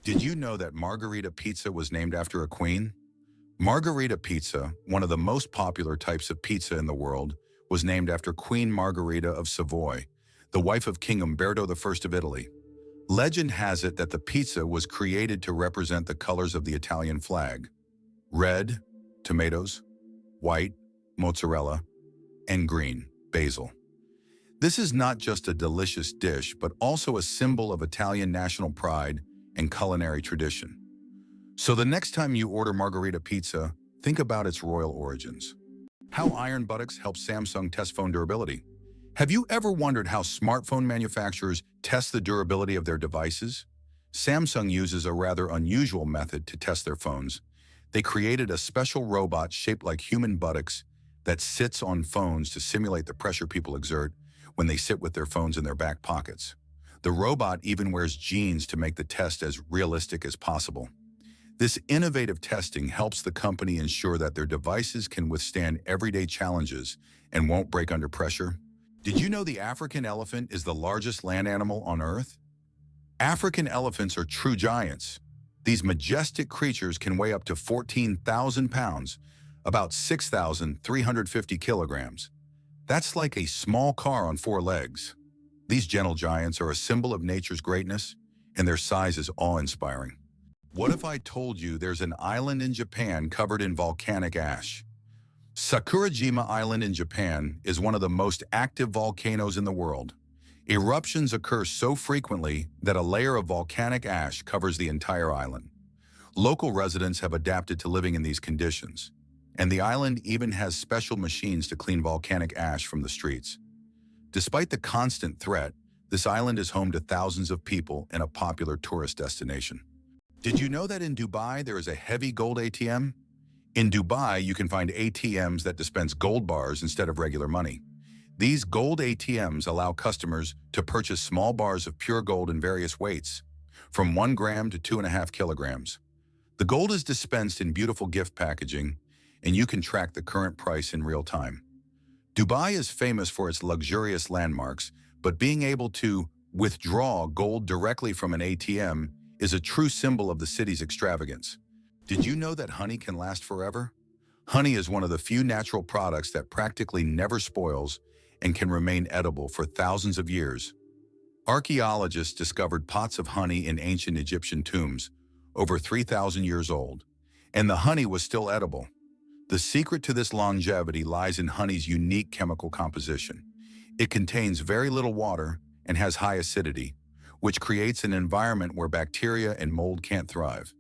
Did you know that Margherita pizza was named after a queen? Margherita pizza, one of the most popular types of pizza in the world, was named after Queen Margherita of Savoy, the wife of King Umberto I of Italy. Legend has it that the pizza was created to represent the colors of the Italian flag: red, tomatoes; white, mozzarella; and green, basil. This is not just a delicious dish, but also a symbol of Italian national pride and culinary tradition. So the next time you order Margherita pizza, think about its royal origins. How iron buttocks help Samsung test phone durability. Have you ever wondered how smartphone manufacturers test the durability of their devices? Samsung uses a rather unusual method to test their phones. They created a special robot shaped like human buttocks that sits on phones to simulate the pressure people exert when they sit with their phones in their back pockets. The robot even wears jeans to make the test as realistic as possible. This innovative testing helps the company ensure that their devices can withstand everyday challenges and won't break under pressure. Did you know the African elephant is the largest land animal on Earth? African elephants are true giants. These majestic creatures can weigh up to 14,000 pounds, about 6,350 kilograms. That's like a small car on four legs. These gentle giants are a symbol of nature's greatness, and their size is awe-inspiring. What if I told you there's an island in Japan covered in volcanic ash? Sakurajima Island in Japan is one of the most active volcanoes in the world. Eruptions occur so frequently that a layer of volcanic ash covers the entire island. Local residents have adapted to living in these conditions, and the island even has special machines to clean volcanic ash from the streets. Despite the constant threat, this island is home to thousands of people and a popular tourist destination. Did you know that in Dubai there is a heavy gold ATM? In Dubai, you can find ATMs that dispense gold bars instead of regular money. These gold ATMs allow customers to purchase small bars of pure gold in various weights, from 1 gram to 2.5 kilograms. The gold is dispensed in beautiful gift packaging, and you can track the current price in real time. Dubai is famous for its luxurious landmarks, but being able to withdraw gold directly from an ATM is a true symbol of the city's extravagance. Did you know that honey can last forever? Honey is one of the few natural products that practically never spoils and can remain edible for thousands of years. Archaeologists discovered pots of honey in ancient Egyptian tombs, over 3,000 years old, and the honey was still edible. The secret to this longevity lies in honey's unique chemical composition. It contains very little water and has high acidity, which creates an environment where bacteria and mold can't thrive.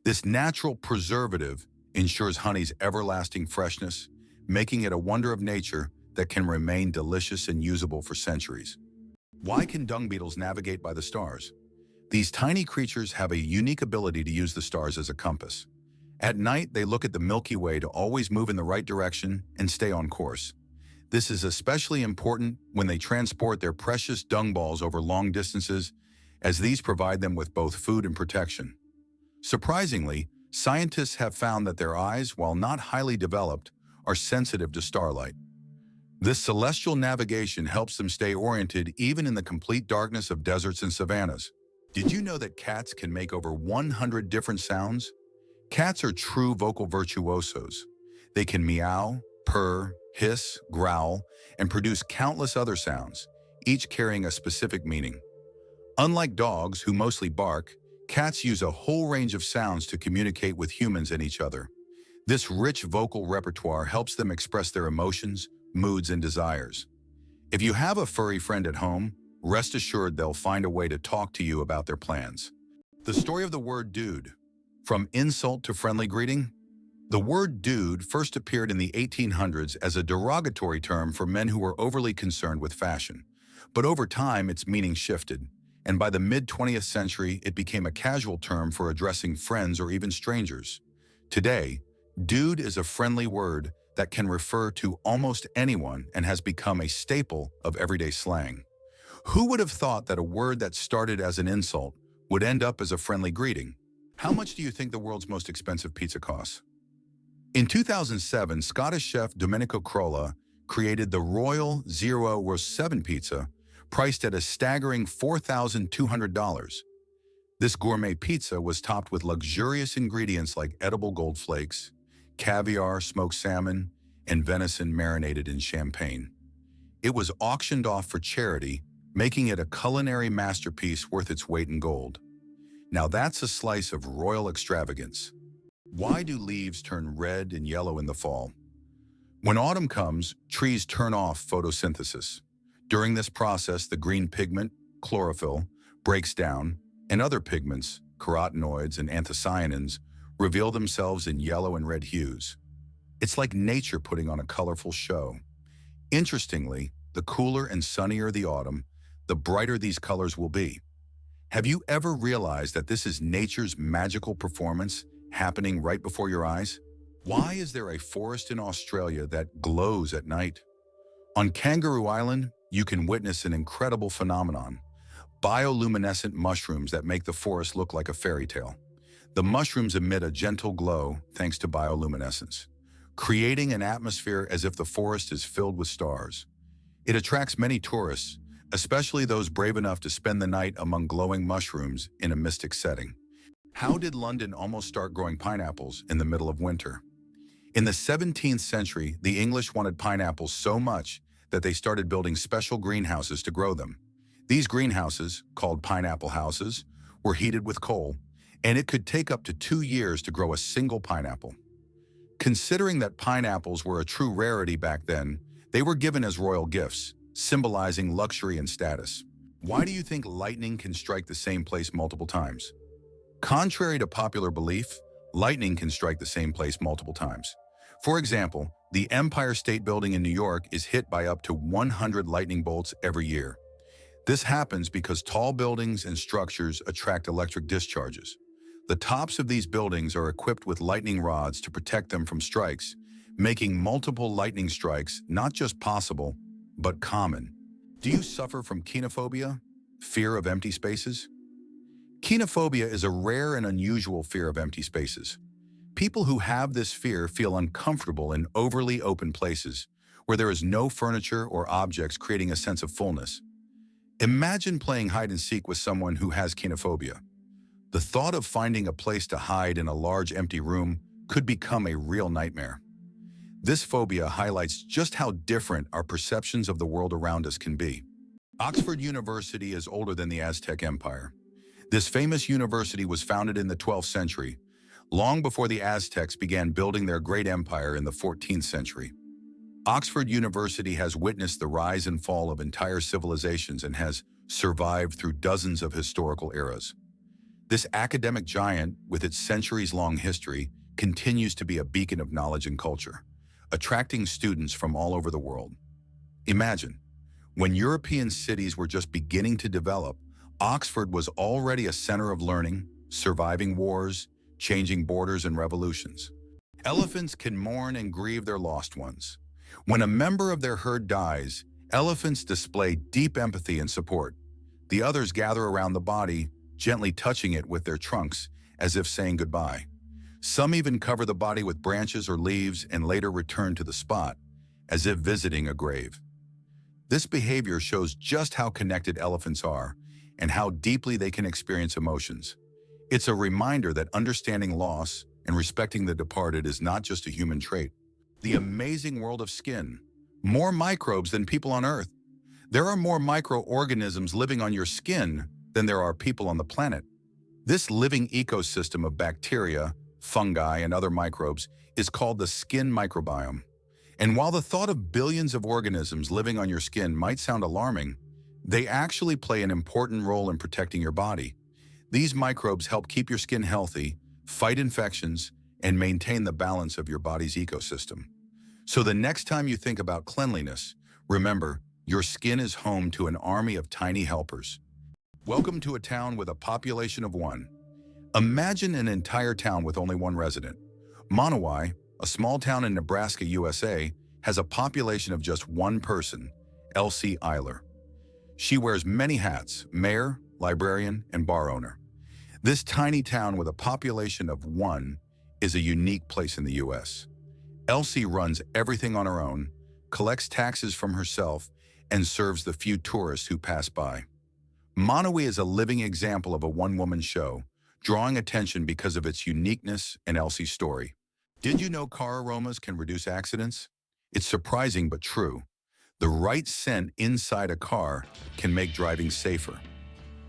This natural preservative ensures honey's everlasting freshness, making it a wonder of nature that can remain delicious and usable for centuries. Why can dung beetles navigate by the stars? These tiny creatures have a unique ability to use the stars as a compass. At night, they look at the Milky Way to always move in the right direction and stay on course. This is especially important when they transport their precious dung balls over long distances, as these provide them with both food and protection. Surprisingly, scientists have found that their eyes, while not highly developed, are sensitive to starlight. This celestial navigation helps them stay oriented even in the complete darkness of deserts and savannas. Did you know that cats can make over 100 different sounds? Cats are true vocal virtuosos. They can meow, purr, hiss, growl, and produce countless other sounds, each carrying a specific meaning. Unlike dogs, who mostly bark, cats use a whole range of sounds to communicate with humans and each other. This rich vocal repertoire helps them express their emotions, moods, and desires. If you have a furry friend at home, rest assured they'll find a way to talk to you about their plans. The story of the word dude. From insult to friendly greeting? The word dude first appeared in the 1800s as a derogatory term for men who were overly concerned with fashion. But over time, its meaning shifted, and by the mid-20th century, it became a casual term for addressing friends or even strangers. Today, dude is a friendly word that can refer to almost anyone and has become a staple of everyday slang. Who would have thought that a word that started as an insult would end up as a friendly greeting? How much do you think the world's most expensive pizza costs? In 2007, Scottish chef Domenico Crolla created the Royal Zero Roast 7 pizza, priced at a staggering $4,200. This gourmet pizza was topped with luxurious ingredients like edible gold flakes, caviar, smoked salmon, and venison marinated in champagne. It was auctioned off for charity, making it a culinary masterpiece worth its weight in gold. Now that's a slice of royal extravagance. Why do leaves turn red and yellow in the fall? When autumn comes, trees turn off photosynthesis. During this process, the green pigment, chlorophyll, breaks down, and other pigments, carotenoids and anthocyanins, reveal themselves in yellow and red hues. It's like nature putting on a colorful show. Interestingly, the cooler and sunnier the autumn, the brighter these colors will be. Have you ever realized that this is nature's magical performance happening right before your eyes? Why is there a forest in Australia that glows at night? On Kangaroo Island, you can witness an incredible phenomenon: bioluminescent mushrooms that make the forest look like a fairy tale. The mushrooms emit a gentle glow thanks to bioluminescence, creating an atmosphere as if the forest is filled with stars. It attracts many tourists, especially those brave enough to spend the night among glowing mushrooms in a mystic setting. How did London almost start growing pineapples in the middle of winter? In the 17th century, the English wanted pineapples so much that they started building special greenhouses to grow them. These greenhouses, called pineapple houses, were heated with coal, and it could take up to 2 years to grow a single pineapple. Considering that pineapples were a true rarity back then, they were given as royal gifts, symbolizing luxury and status. Why do you think lightning can strike the same place multiple times? Contrary to popular belief, lightning can strike the same place multiple times. For example, the Empire State Building in New York is hit by up to 100 lightning bolts every year. This happens because tall buildings and structures attract electric discharges. The tops of these buildings are equipped with lightning rods to protect them from strikes, making multiple lightning strikes not just possible, but common. Do you suffer from kenophobia, fear of empty spaces? Kenophobia is a rare and unusual fear of empty spaces. People who have this fear feel uncomfortable in overly open places, where there is no furniture or objects, creating a sense of fullness. Imagine playing hide and seek with someone who has kenophobia. The thought of finding a place to hide in a large empty room could become a real nightmare. This phobia highlights just how different our perceptions of the world around us can be. Oxford University is older than the Aztec Empire. This famous university was founded in the 12th century, long before the Aztecs began building their great empire in the 14th century. Oxford University has witnessed the rise and fall of entire civilizations and has survived through dozens of historical eras. This academic giant, with its centuries-long history, continues to be a beacon of knowledge and culture, attracting students from all over the world. Imagine, when European cities were just beginning to develop, Oxford was already a center of learning, surviving wars, changing borders and revolutions. Elephants can mourn and grieve their lost ones. When a member of their herd dies, elephants display deep empathy and support. The others gather around the body, gently touching it with their trunks as if saying goodbye. Some even cover the body with branches or leaves and later return to the spot, as if visiting a grave. This behavior shows just how connected elephants are and how deeply they can experience emotions. It's a reminder that understanding loss and respecting the departed is not just a human trait. The amazing world of skin. More microbes than people on Earth. There are more microorganisms living on your skin than there are people on the planet. This living ecosystem of bacteria, fungi, and other microbes is called the skin microbiome. And while the thought of billions of organisms living on your skin might sound alarming, they actually play an important role in protecting your body. These microbes help keep your skin healthy, fight infections, and maintain the balance of your body's ecosystem. So the next time you think about cleanliness, remember, your skin is home to an army of tiny helpers. Welcome to a town with a population of 1. Imagine an entire town with only 1 resident. Monowai, a small town in Nebraska, USA, has a population of just 1 person, Elsie Eiler. She wears many hats: mayor, librarian, and bar owner. This tiny town with a population of 1 is a unique place in the US. Elsie runs everything on her own, collects taxes from herself, and serves the few tourists who pass by. Monowi is a living example of a one-woman show, drawing attention because of its uniqueness and Elsie's story. Did you know car aromas can reduce accidents? It's surprising but true. The right scent inside a car can make driving safer.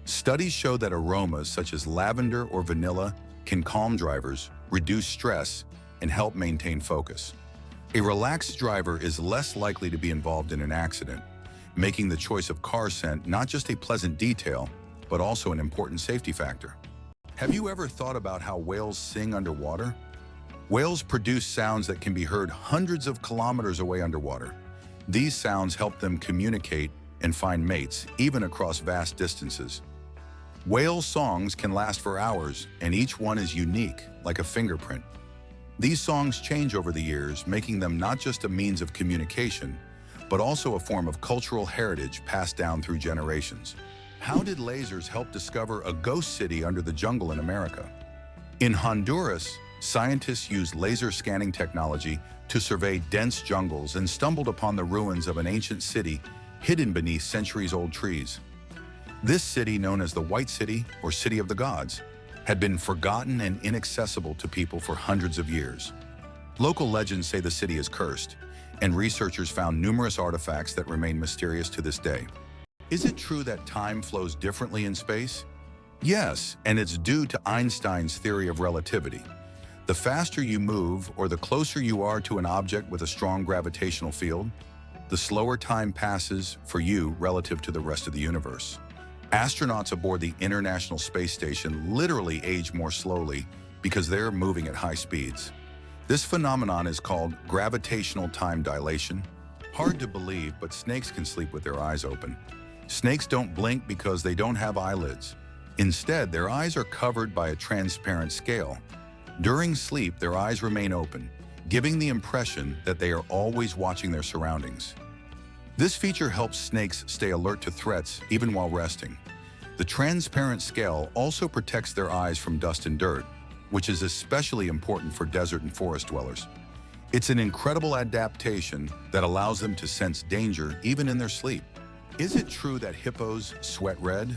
Studies show that aromas such as lavender or vanilla can calm drivers, reduce stress, and help maintain focus. A relaxed driver is less likely to be involved in an accident, making the choice of car scent not just a pleasant detail, but also an important safety factor. Have you ever thought about how whales sing underwater? Whales produce sounds that can be heard hundreds of kilometers away underwater. These sounds help them communicate and find mates, even across vast distances. Whale songs can last for hours, and each one is unique, like a fingerprint. These songs change over the years, making them not just a means of communication, but also a form of cultural heritage passed down through generations. How did lasers help discover a ghost city under the jungle in America? In Honduras, scientists used laser scanning technology to survey dense jungles and stumbled upon the ruins of an ancient city hidden beneath centuries-old trees. This city, known as the White City or City of the Gods, had been forgotten and inaccessible to people for hundreds of years. Local legends say the city is cursed, and researchers found numerous artifacts that remain mysterious to this day. Is it true that time flows differently in space? Yes, and it's due to Einstein's theory of relativity. The faster you move or the closer you are to an object with a strong gravitational field, the slower time passes for you relative to the rest of the universe. Astronauts aboard the International Space Station literally age more slowly because they're moving at high speeds. This phenomenon is called gravitational time dilation. Hard to believe, but snakes can sleep with their eyes open. Snakes don't blink because they don't have eyelids. Instead, their eyes are covered by a transparent scale. During sleep, their eyes remain open, giving the impression that they are always watching their surroundings. This feature helps snakes stay alert to threats even while resting. The transparent scale also protects their eyes from dust and dirt, which is especially important for desert and forest dwellers. It's an incredible adaptation that allows them to sense danger even in their sleep. Is it true that hippos sweat red?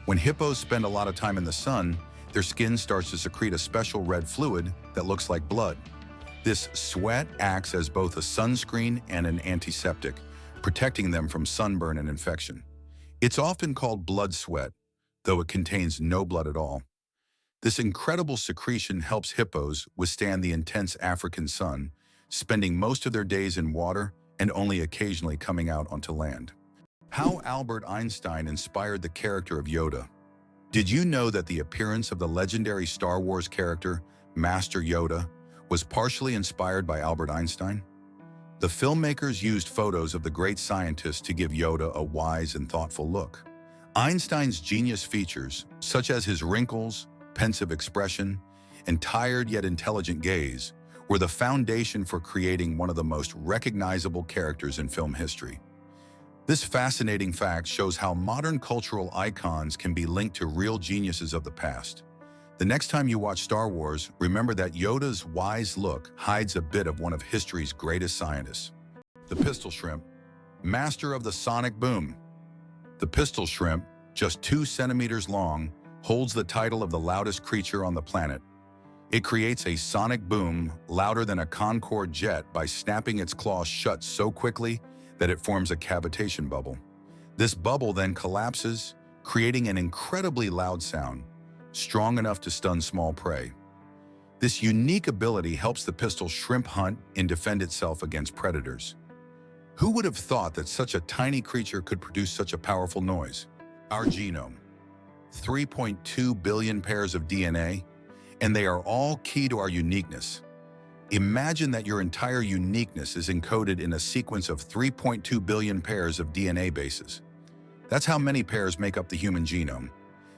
When hippos spend a lot of time in the sun, their skin starts to secrete a special red fluid that looks like blood. This sweat acts as both a sunscreen and an antiseptic, protecting them from sunburn and infection. It's often called blood sweat, though it contains no blood at all. This incredible secretion helps hippos withstand the intense African sun, spending most of their days in water and only occasionally coming out onto land. How Albert Einstein inspired the character of Yoda. Did you know that the appearance of the legendary Star Wars character, Master Yoda, was partially inspired by Albert Einstein? The filmmakers used photos of the great scientist to give Yoda a wise and thoughtful look. Einstein's genius features, such as his wrinkles, pensive expression, and tired yet intelligent gaze, were the foundation for creating one of the most recognizable characters in film history. This fascinating fact shows how modern cultural icons can be linked to real geniuses of the past. The next time you watch Star Wars, remember that Yoda's wise look hides a bit of one of history's greatest scientists. The pistol shrimp, master of the sonic boom. The pistol shrimp, just 2 centimeters long, holds the title of the loudest creature on the planet. It creates a sonic boom louder than a Concorde jet by snapping its claws shut so quickly that it forms a cavitation bubble. This bubble then collapses, creating an incredibly loud sound, strong enough to stun small prey. This unique ability helps the pistol shrimp hunt and defend itself against predators. Who would have thought that such a tiny creature could produce such a powerful noise? Our genome. 3.2 billion pairs of DNA, and they are all key to our uniqueness. Imagine that your entire uniqueness is encoded in a sequence of 3.2 billion pairs of DNA bases. That's how many pairs make up the human genome.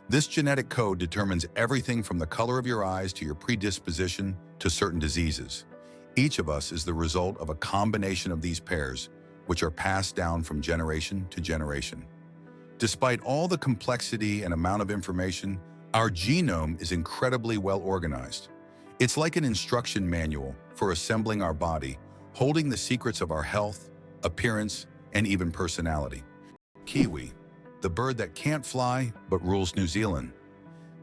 This genetic code determines everything from the color of your eyes to your predisposition to certain diseases. Each of us is the result of a combination of these pairs, which are passed down from generation to generation. Despite all the complexity and amount of information, our genome is incredibly well organized. It's like an instruction manual for assembling our body, holding the secrets of our health, appearance, and even personality. Kiwi, the the bird that can't fly but rules New Zealand.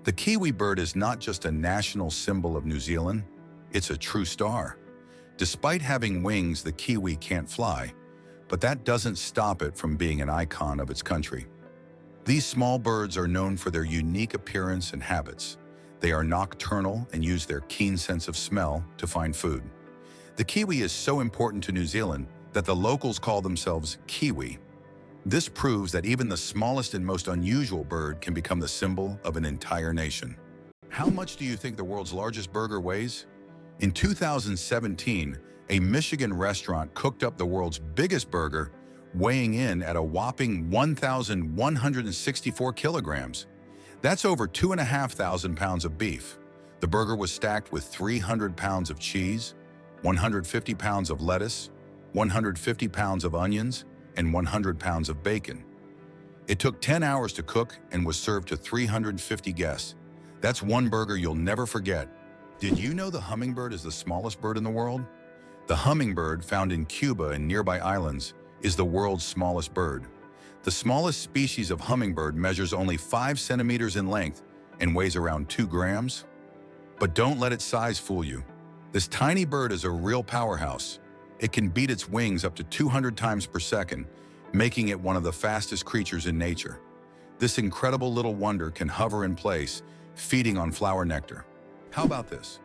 The Kiwi bird is not just a national symbol of New Zealand, it's a true star. Despite having wings, the Kiwi can't fly, but that doesn't stop it from being an icon of its country. These small birds are known for their unique appearance and habits. They are nocturnal and use their keen sense of smell to find food. The Kiwi is so important to New Zealand that the locals call themselves Kiwi. This proves that even the smallest and most unusual bird can become the symbol of an entire nation. How much do you think the world's largest burger weighs? In 2017, a Michigan restaurant cooked up the world's biggest burger, weighing in at a whopping 1,164 kilograms. That's over 2,500 pounds of beef. The burger was stacked with 300 pounds of cheese, 150 pounds of lettuce, 150 pounds of onions, and 100 pounds of bacon. It took 10 hours to cook and was served to 350 guests. That's one burger you'll never forget. Did you know the hummingbird is the smallest bird in the world? The hummingbird, found in Cuba and nearby islands, is the world's smallest bird. The smallest species of hummingbird measures only 5 centimeters in length and weighs around 2 grams. But don't let its size fool you. This tiny bird is a real powerhouse. It can beat its wings up to 200 times per second, making it one of the fastest creatures in nature. This incredible little wonder can hover in place, feeding on flower nectar. How about this?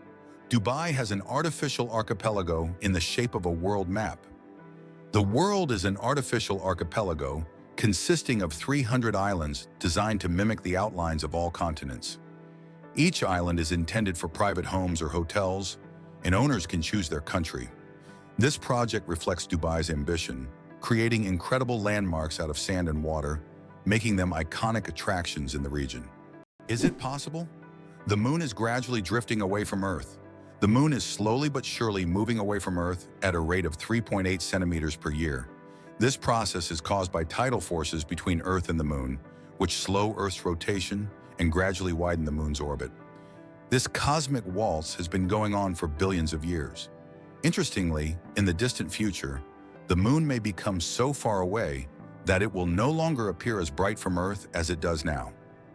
Dubai has an artificial archipelago in the shape of a world map. The world is an artificial archipelago consisting of 300 islands designed to mimic the outlines of all continents. Each island is intended for private homes or hotels, and owners can choose their country. This project reflects Dubai's ambition, creating incredible landmarks out of sand and water, making them iconic attractions in the region. Is it possible? The moon is gradually drifting away from Earth. The moon is slowly but surely moving away from Earth at a rate of 3.8 centimeters per year. This process is caused by tidal forces between Earth and the moon, which slow Earth's rotation and gradually widen the moon's orbit. This cosmic waltz has been going on for billions of years. Interestingly, in the distant future, the moon may become so far away that it will no longer appear as bright from Earth as it does now.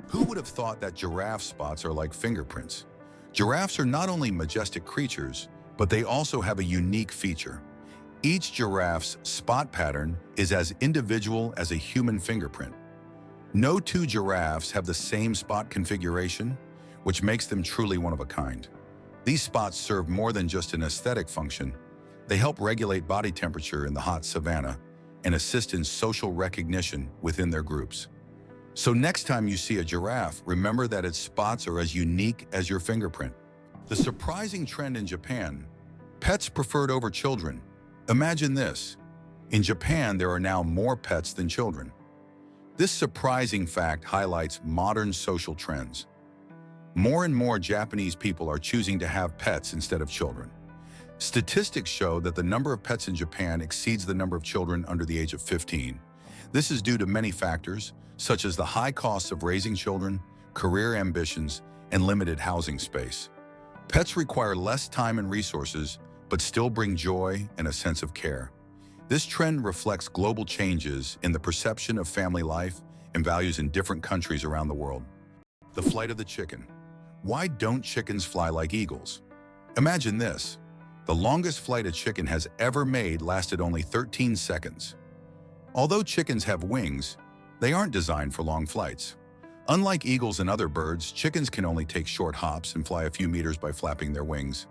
Who would have thought that giraffe spots are like fingerprints? Giraffes are not only majestic creatures, but they also have a unique feature. Each giraffe's spot pattern is as individual as a human fingerprint. No two giraffes have the same spot configuration, which makes them truly one of a kind. These spots serve more than just an aesthetic function. They help regulate body temperature in the hot savanna and assist in social recognition within their groups. So next time you see a giraffe, remember that its spots are as unique as your fingerprint. The surprising trend in Japan: pets preferred over children. Imagine this. In Japan, there are now more pets than children. This surprising fact highlights modern social trends. More and more Japanese people are choosing to have pets instead of children. Statistics show that the number of pets in Japan exceeds the number of children under the age of 15. This is due to many factors, such as the high costs of raising children, career ambitions, and limited housing space. Pets require less time and resources, but still bring joy and a sense of care. This trend reflects global changes in the perception of family life and values in different countries around the world. The flight of the chicken. Why don't chickens fly like eagles? Imagine this. The longest flight a chicken has ever made lasted only 13 seconds. Although chickens have wings, they aren't designed for long flights. Unlike eagles and other birds, chickens can only take short hops and fly a few meters by flapping their wings.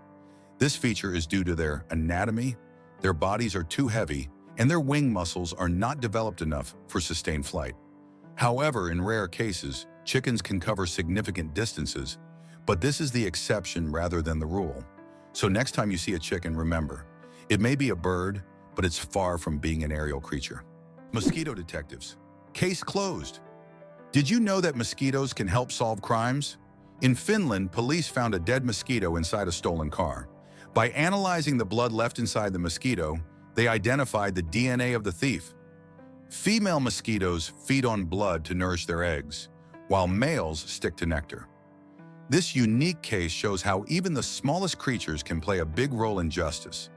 This feature is due to their anatomy. Their bodies are too heavy, and their wing muscles are not developed enough for sustained flight. However, in rare cases, chickens can cover significant distances, but this is the exception rather than the rule. So next time you see a chicken, remember, it may be a bird, but it's far from being an aerial creature. Mosquito detectives. Case closed. Did you know that mosquitoes can help solve crimes? In Finland, police found a dead mosquito inside a stolen car. By analyzing the blood left inside the mosquito, they identified the DNA of the thief. Female mosquitoes feed on blood to nourish their eggs, while males stick to nectar. This unique case shows how even the smallest creatures can play a big role in justice.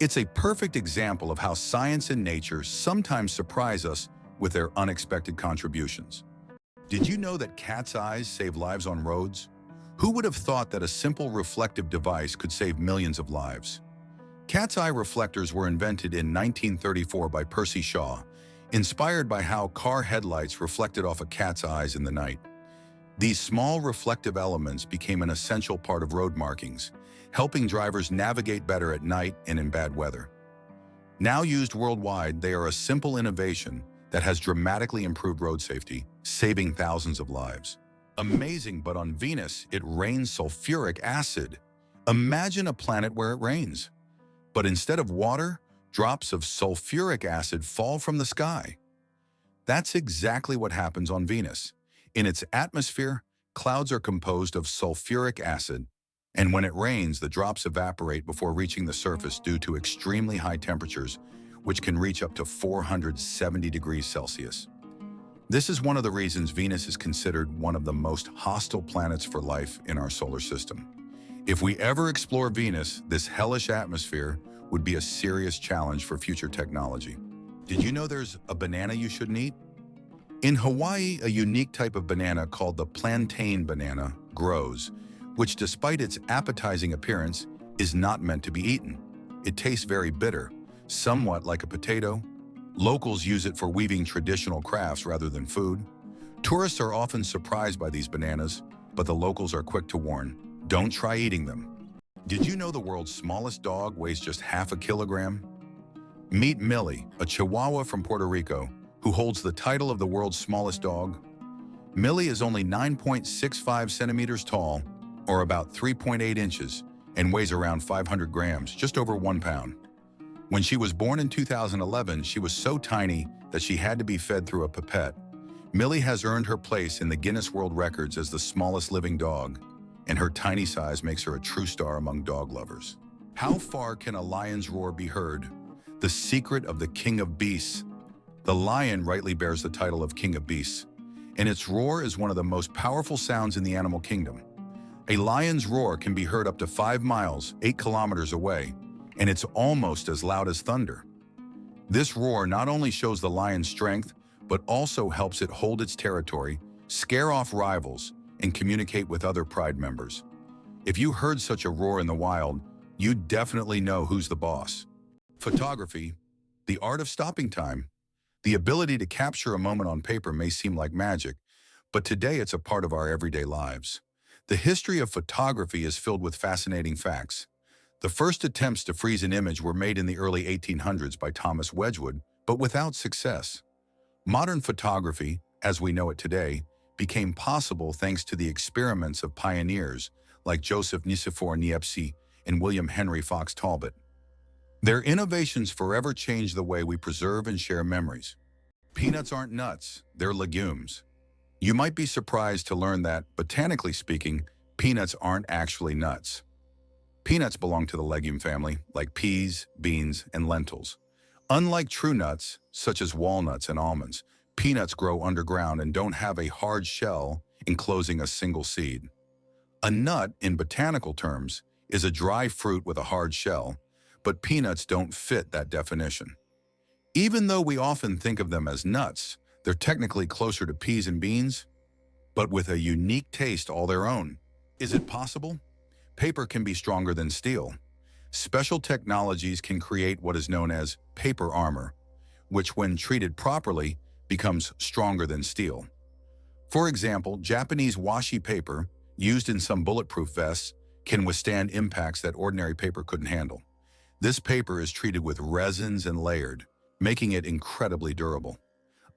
It's a perfect example of how science and nature sometimes surprise us with their unexpected contributions. Did you know that cat's eyes save lives on roads? Who would have thought that a simple reflective device could save millions of lives? Cat's eye reflectors were invented in 1934 by Percy Shaw, inspired by how car headlights reflected off a cat's eyes in the night. These small reflective elements became an essential part of road markings, helping drivers navigate better at night and in bad weather. Now used worldwide, they are a simple innovation that has dramatically improved road safety, saving thousands of lives. Amazing, but on Venus, it rains sulfuric acid. Imagine a planet where it rains. But instead of water, drops of sulfuric acid fall from the sky. That's exactly what happens on Venus. In its atmosphere, clouds are composed of sulfuric acid, and when it rains, the drops evaporate before reaching the surface due to extremely high temperatures, which can reach up to 470 degrees Celsius. This is one of the reasons Venus is considered one of the most hostile planets for life in our solar system. If we ever explore Venus, this hellish atmosphere would be a serious challenge for future technology. Did you know there's a banana you shouldn't eat? In Hawaii, a unique type of banana called the plantain banana grows, which despite its appetizing appearance, is not meant to be eaten. It tastes very bitter, somewhat like a potato. Locals use it for weaving traditional crafts rather than food. Tourists are often surprised by these bananas, but the locals are quick to warn, don't try eating them. Did you know the world's smallest dog weighs just half a kilogram? Meet Millie, a Chihuahua from Puerto Rico, who holds the title of the world's smallest dog. Millie is only 9.65 centimeters tall, or about 3.8 inches, and weighs around 500 grams, just over 1 pound. When she was born in 2011, she was so tiny that she had to be fed through a pipette. Millie has earned her place in the Guinness World Records as the smallest living dog, and her tiny size makes her a true star among dog lovers. How far can a lion's roar be heard? The secret of the king of beasts. The lion rightly bears the title of king of beasts, and its roar is one of the most powerful sounds in the animal kingdom. A lion's roar can be heard up to 5 miles, 8 kilometers away, and it's almost as loud as thunder. This roar not only shows the lion's strength, but also helps it hold its territory, scare off rivals, and communicate with other pride members. If you heard such a roar in the wild, you'd definitely know who's the boss. Photography, the art of stopping time. The ability to capture a moment on paper may seem like magic, but today it's a part of our everyday lives. The history of photography is filled with fascinating facts. The first attempts to freeze an image were made in the early 1800s by Thomas Wedgwood, but without success. Modern photography, as we know it today, became possible thanks to the experiments of pioneers like Joseph Nicephore Niepce and William Henry Fox Talbot. Their innovations forever changed the way we preserve and share memories. Peanuts aren't nuts, they're legumes. You might be surprised to learn that, botanically speaking, peanuts aren't actually nuts. Peanuts belong to the legume family, like peas, beans, and lentils. Unlike true nuts, such as walnuts and almonds, peanuts grow underground and don't have a hard shell enclosing a single seed. A nut, in botanical terms, is a dry fruit with a hard shell, but peanuts don't fit that definition. Even though we often think of them as nuts, they're technically closer to peas and beans, but with a unique taste all their own. Is it possible? Paper can be stronger than steel. Special technologies can create what is known as paper armor, which when treated properly becomes stronger than steel. For example, Japanese washi paper, used in some bulletproof vests, can withstand impacts that ordinary paper couldn't handle. This paper is treated with resins and layered, making it incredibly durable.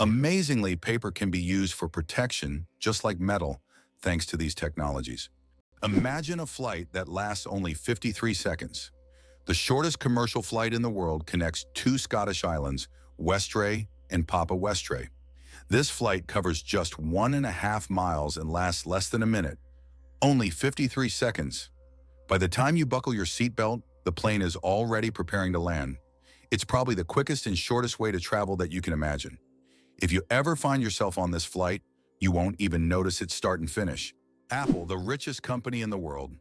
Amazingly, paper can be used for protection, just like metal, thanks to these technologies. Imagine a flight that lasts only 53 seconds. The shortest commercial flight in the world connects 2 Scottish islands, Westray and Papa Westray. This flight covers just 1.5 miles and lasts less than a minute. Only 53 seconds. By the time you buckle your seatbelt, the plane is already preparing to land. It's probably the quickest and shortest way to travel that you can imagine. If you ever find yourself on this flight, you won't even notice its start and finish. Apple, the richest company in the world.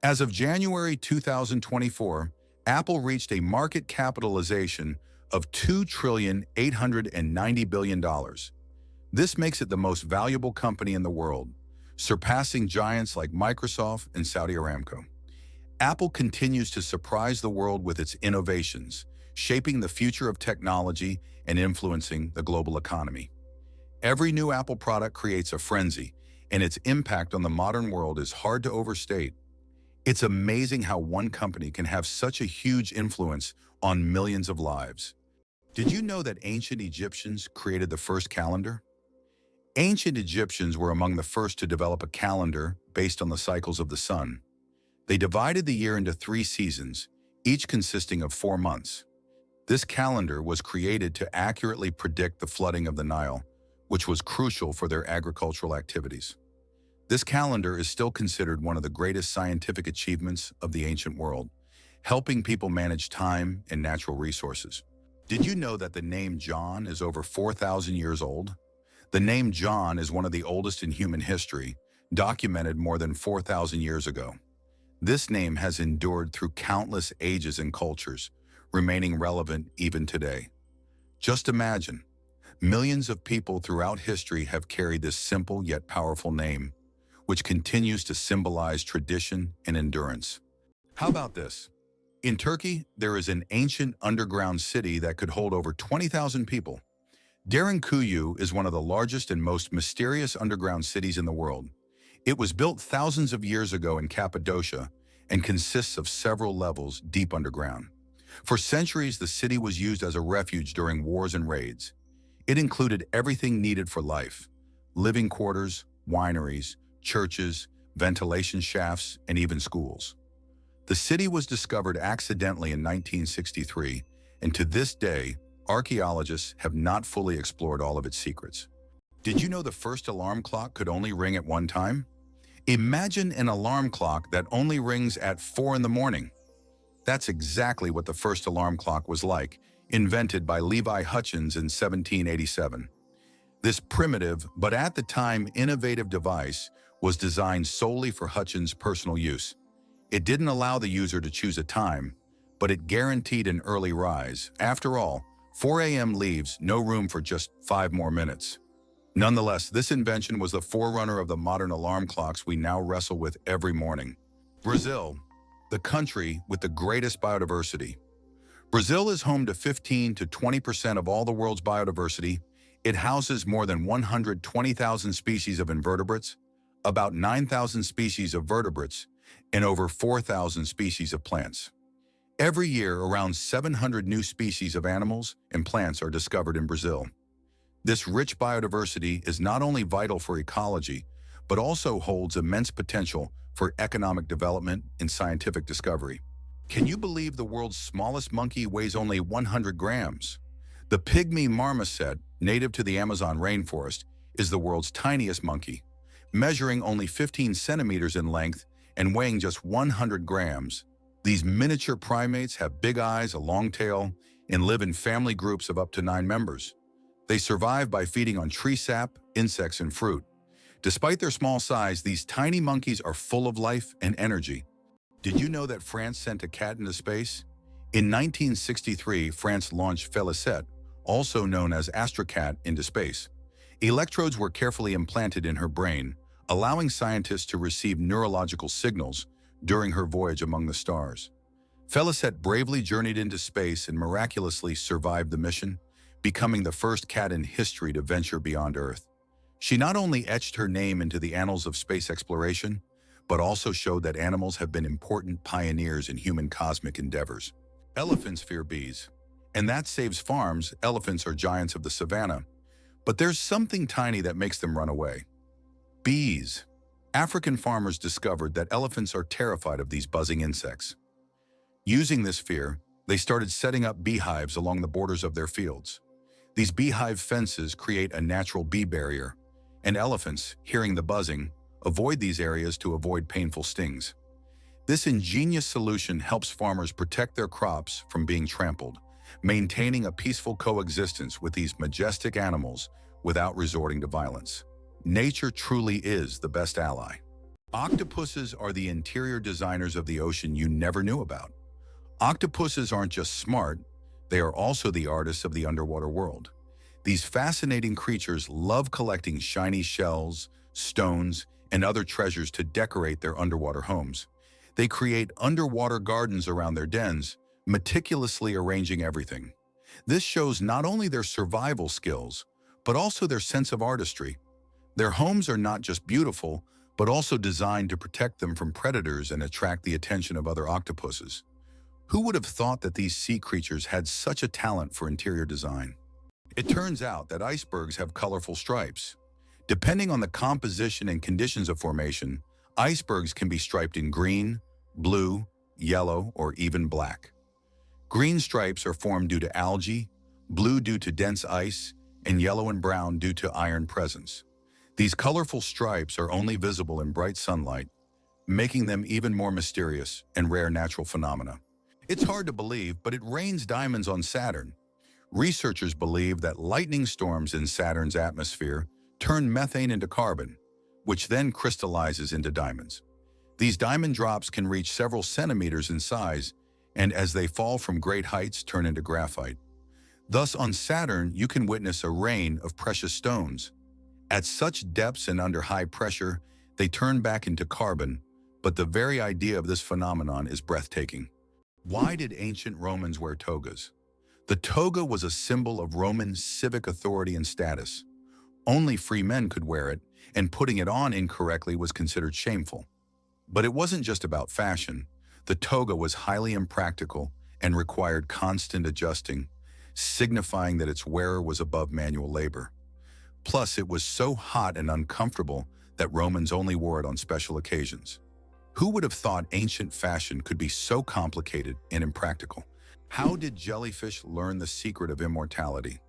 As of January 2024, Apple reached a market capitalization of $2,890,000,000,000. This makes it the most valuable company in the world, surpassing giants like Microsoft and Saudi Aramco. Apple continues to surprise the world with its innovations, shaping the future of technology and influencing the global economy. Every new Apple product creates a frenzy, and its impact on the modern world is hard to overstate. It's amazing how one company can have such a huge influence on millions of lives. Did you know that ancient Egyptians created the first calendar? Ancient Egyptians were among the first to develop a calendar based on the cycles of the sun. They divided the year into 3 seasons, each consisting of 4 months. This calendar was created to accurately predict the flooding of the Nile, which was crucial for their agricultural activities. This calendar is still considered one of the greatest scientific achievements of the ancient world, helping people manage time and natural resources. Did you know that the name John is over 4,000 years old? The name John is one of the oldest in human history, documented more than 4,000 years ago. This name has endured through countless ages and cultures, remaining relevant even today. Just imagine, millions of people throughout history have carried this simple yet powerful name, which continues to symbolize tradition and endurance. How about this? In Turkey, there is an ancient underground city that could hold over 20,000 people. Derinkuyu is one of the largest and most mysterious underground cities in the world. It was built thousands of years ago in Cappadocia and consists of several levels deep underground. For centuries, the city was used as a refuge during wars and raids. It included everything needed for life: living quarters, wineries, churches, ventilation shafts, and even schools. The city was discovered accidentally in 1963, and to this day, archaeologists have not fully explored all of its secrets. Did you know the first alarm clock could only ring at one time? Imagine an alarm clock that only rings at 4 in the morning. That's exactly what the first alarm clock was like, invented by Levi Hutchins in 1787. This primitive, but at the time innovative device was designed solely for Hutchins' personal use. It didn't allow the user to choose a time, but it guaranteed an early rise. After all, 4 a.m. leaves no room for just 5 more minutes. Nonetheless, this invention was the forerunner of the modern alarm clocks we now wrestle with every morning. Brazil, the country with the greatest biodiversity. Brazil is home to 15 to 20% of all the world's biodiversity. It houses more than 120,000 species of invertebrates, about 9,000 species of vertebrates, and over 4,000 species of plants. Every year, around 700 new species of animals and plants are discovered in Brazil. This rich biodiversity is not only vital for ecology, but also holds immense potential for economic development and scientific discovery. Can you believe the world's smallest monkey weighs only 100 grams? The pygmy marmoset, native to the Amazon rainforest, is the world's tiniest monkey, measuring only 15 centimeters in length and weighing just 100 grams. These miniature primates have big eyes, a long tail, and live in family groups of up to 9 members. They survive by feeding on tree sap, insects, and fruit. Despite their small size, these tiny monkeys are full of life and energy. Did you know that France sent a cat into space? In 1963, France launched Félicette, also known as Astrocat, into space. Electrodes were carefully implanted in her brain, allowing scientists to receive neurological signals during her voyage among the stars. Félicette bravely journeyed into space and miraculously survived the mission, becoming the first cat in history to venture beyond Earth. She not only etched her name into the annals of space exploration, but also showed that animals have been important pioneers in human cosmic endeavors. Elephants fear bees, and that saves farms. Elephants are giants of the savannah, but there's something tiny that makes them run away. Bees. African farmers discovered that elephants are terrified of these buzzing insects. Using this fear, they started setting up beehives along the borders of their fields. These beehive fences create a natural bee barrier, and elephants, hearing the buzzing, avoid these areas to avoid painful stings. This ingenious solution helps farmers protect their crops from being trampled, maintaining a peaceful coexistence with these majestic animals without resorting to violence. Nature truly is the best ally. Octopuses are the interior designers of the ocean you never knew about. Octopuses aren't just smart, They are also the artists of the underwater world. These fascinating creatures love collecting shiny shells, stones, and other treasures to decorate their underwater homes. They create underwater gardens around their dens, meticulously arranging everything. This shows not only their survival skills, but also their sense of artistry. Their homes are not just beautiful, but also designed to protect them from predators and attract the attention of other octopuses. Who would have thought that these sea creatures had such a talent for interior design? It turns out that icebergs have colorful stripes. Depending on the composition and conditions of formation, icebergs can be striped in green, blue, yellow, or even black. Green stripes are formed due to algae, blue due to dense ice, and yellow and brown due to iron presence. These colorful stripes are only visible in bright sunlight, making them even more mysterious and rare natural phenomena. It's hard to believe, but it rains diamonds on Saturn. Researchers believe that lightning storms in Saturn's atmosphere turn methane into carbon, which then crystallizes into diamonds. These diamond drops can reach several centimeters in size, and as they fall from great heights, turn into graphite. Thus, on Saturn, you can witness a rain of precious stones. At such depths and under high pressure, they turn back into carbon, but the very idea of this phenomenon is breathtaking. Why did ancient Romans wear togas? The toga was a symbol of Roman civic authority and status. Only free men could wear it, and putting it on incorrectly was considered shameful. But it wasn't just about fashion. The toga was highly impractical and required constant adjusting, signifying that its wearer was above manual labor. Plus, it was so hot and uncomfortable that Romans only wore it on special occasions. Who would have thought ancient fashion could be so complicated and impractical? How did jellyfish learn the secret of immortality?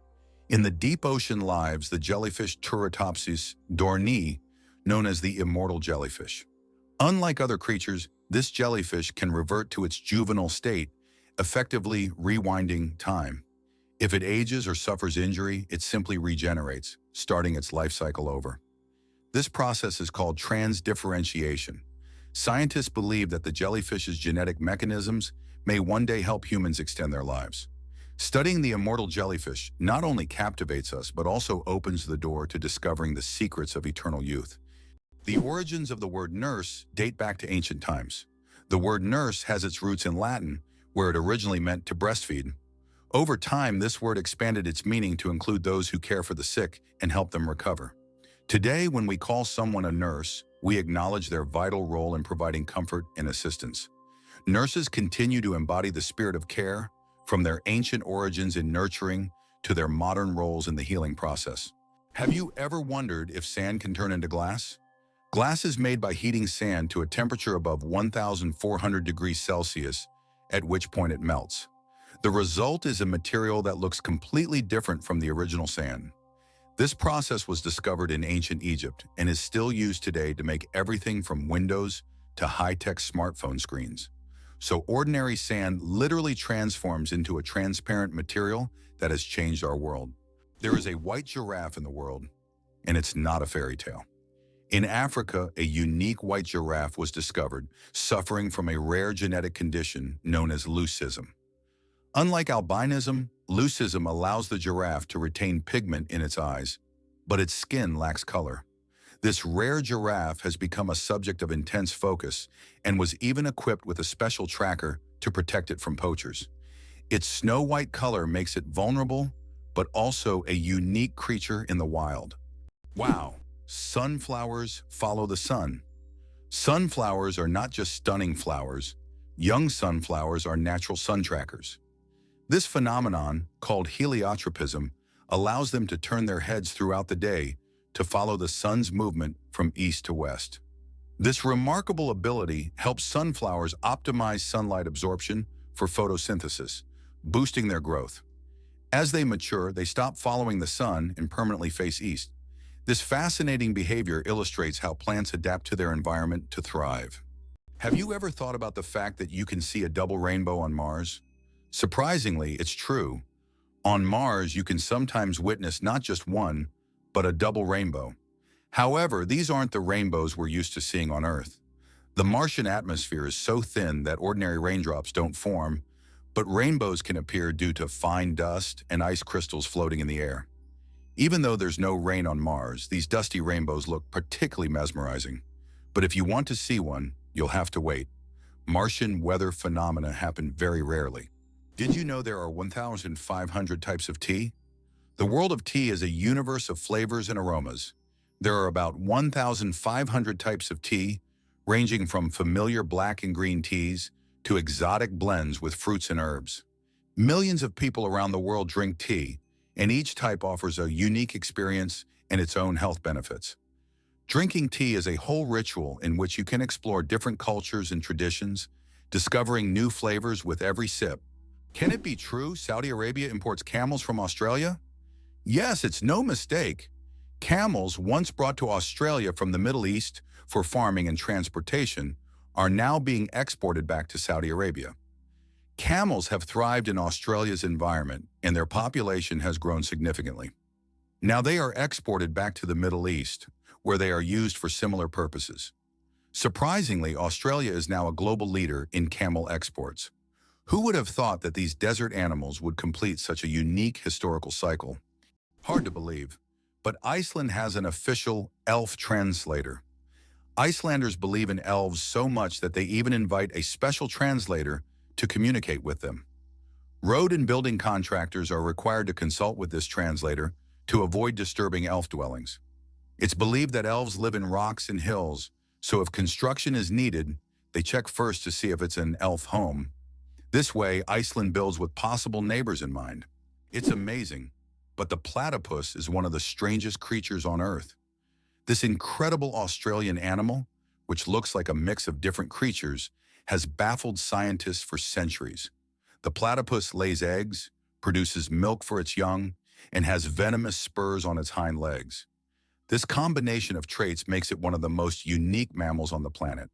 In the deep ocean lives the jellyfish Octopuses dorni, known as the immortal jellyfish. Unlike other creatures, this jellyfish can revert to its juvenile state, effectively rewinding time. If it ages or suffers injury, it simply regenerates, starting its life cycle over. This process is called transdifferentiation. Scientists believe that the jellyfish's genetic mechanisms may one day help humans extend their lives. Studying the immortal jellyfish not only captivates us, but also opens the door to discovering the secrets of eternal youth. The origins of the word nurse date back to ancient times. The word nurse has its roots in Latin, where it originally meant to breastfeed. Over time, this word expanded its meaning to include those who care for the sick and help them recover. Today, when we call someone a nurse, we acknowledge their vital role in providing comfort and assistance. Nurses continue to embody the spirit of care, from their ancient origins in nurturing to their modern roles in the healing process. Have you ever wondered if sand can turn into glass? Glass is made by heating sand to a temperature above 1,400 degrees Celsius, at which point it melts. The result is a material that looks completely different from the original sand. This process was discovered in ancient Egypt and is still used today to make everything from windows to high-tech smartphone screens. So ordinary sand literally transforms into a transparent material that has changed our world. There is a white giraffe in the world, and it's not a fairy tale. In Africa, a unique white giraffe was discovered, suffering from a rare genetic condition known as leucism. Unlike albinism, leucism allows the giraffe to retain pigment in its eyes, but its skin lacks color. This rare giraffe has become a subject of intense focus and was even equipped with a special tracker to protect it from poachers. Its snow-white color makes it vulnerable, but also a unique creature in the wild. Wow, sunflowers follow the sun. Sunflowers are not just stunning flowers. Young sunflowers are natural sun trackers. This phenomenon, called heliotropism, allows them to turn their heads throughout the day to follow the sun's movement from east to west. This remarkable ability helps sunflowers optimize sunlight absorption for photosynthesis, boosting their growth. As they mature, they stop following the sun and permanently face east. This fascinating behavior illustrates how plants adapt to their environment to thrive. Have you ever thought about the fact that you can see a double rainbow on Mars? Surprisingly, it's true. On Mars, you can sometimes witness not just one, but a double rainbow. However, these aren't the rainbows we're used to seeing on Earth. The Martian atmosphere is so thin that ordinary raindrops don't form, But rainbows can appear due to fine dust and ice crystals floating in the air. Even though there's no rain on Mars, these dusty rainbows look particularly mesmerizing. But if you want to see one, you'll have to wait. Martian weather phenomena happen very rarely. Did you know there are 1,500 types of tea? The world of tea is a universe of flavors and aromas. There are about 1,500 types of tea, ranging from familiar black and green teas to exotic blends with fruits and herbs. Millions of people around the world drink tea, and each type offers a unique experience and its own health benefits. Drinking tea is a whole ritual in which you can explore different cultures and traditions, discovering new flavors with every sip. Can it be true Saudi Arabia imports camels from Australia? Yes, it's no mistake. Camels, once brought to Australia from the Middle East for farming and transportation, are now being exported back to Saudi Arabia. Camels have thrived in Australia's environment, and their population has grown significantly. Now they are exported back to the Middle East, where they are used for similar purposes. Surprisingly, Australia is now a global leader in camel exports. Who would have thought that these desert animals would complete such a unique historical cycle? Hard to believe, but Iceland has an official elf translator. Icelanders believe in elves so much that they even invite a special translator to communicate with them. Road and building contractors are required to consult with this translator to avoid disturbing elf dwellings. It's believed that elves live in rocks and hills, so if construction is needed, they check first to see if it's an elf home. This way, Iceland builds with possible neighbors in mind. It's amazing, but the platypus is one of the strangest creatures on Earth. This incredible Australian animal, which looks like a mix of different creatures, has baffled scientists for centuries. The platypus lays eggs, produces milk for its young, and has venomous spurs on its hind legs. This combination of traits makes it one of the most unique mammals on the planet.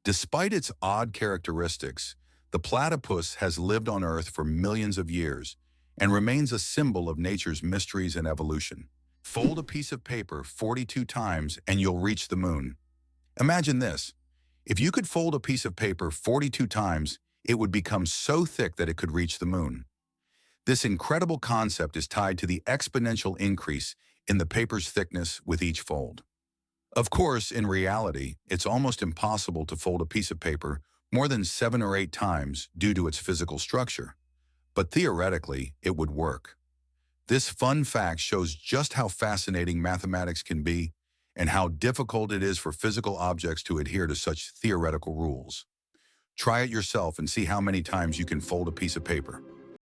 Despite its odd characteristics, the platypus has lived on Earth for millions of years and remains a symbol of nature's mysteries and evolution. Fold a piece of paper 42 times and you'll reach the moon. Imagine this. If you could fold a piece of paper 42 times, it would become so thick that it could reach the moon. This incredible concept is tied to the exponential increase in the paper's thickness with each fold. Of course, in reality, it's almost impossible to fold a piece of paper more than 7 or 8 times due to its physical structure. But theoretically, it would work. This fun fact shows just how fascinating mathematics can be and how difficult it is for physical objects to adhere to such theoretical rules. Try it yourself and see how many times you can fold a piece of paper.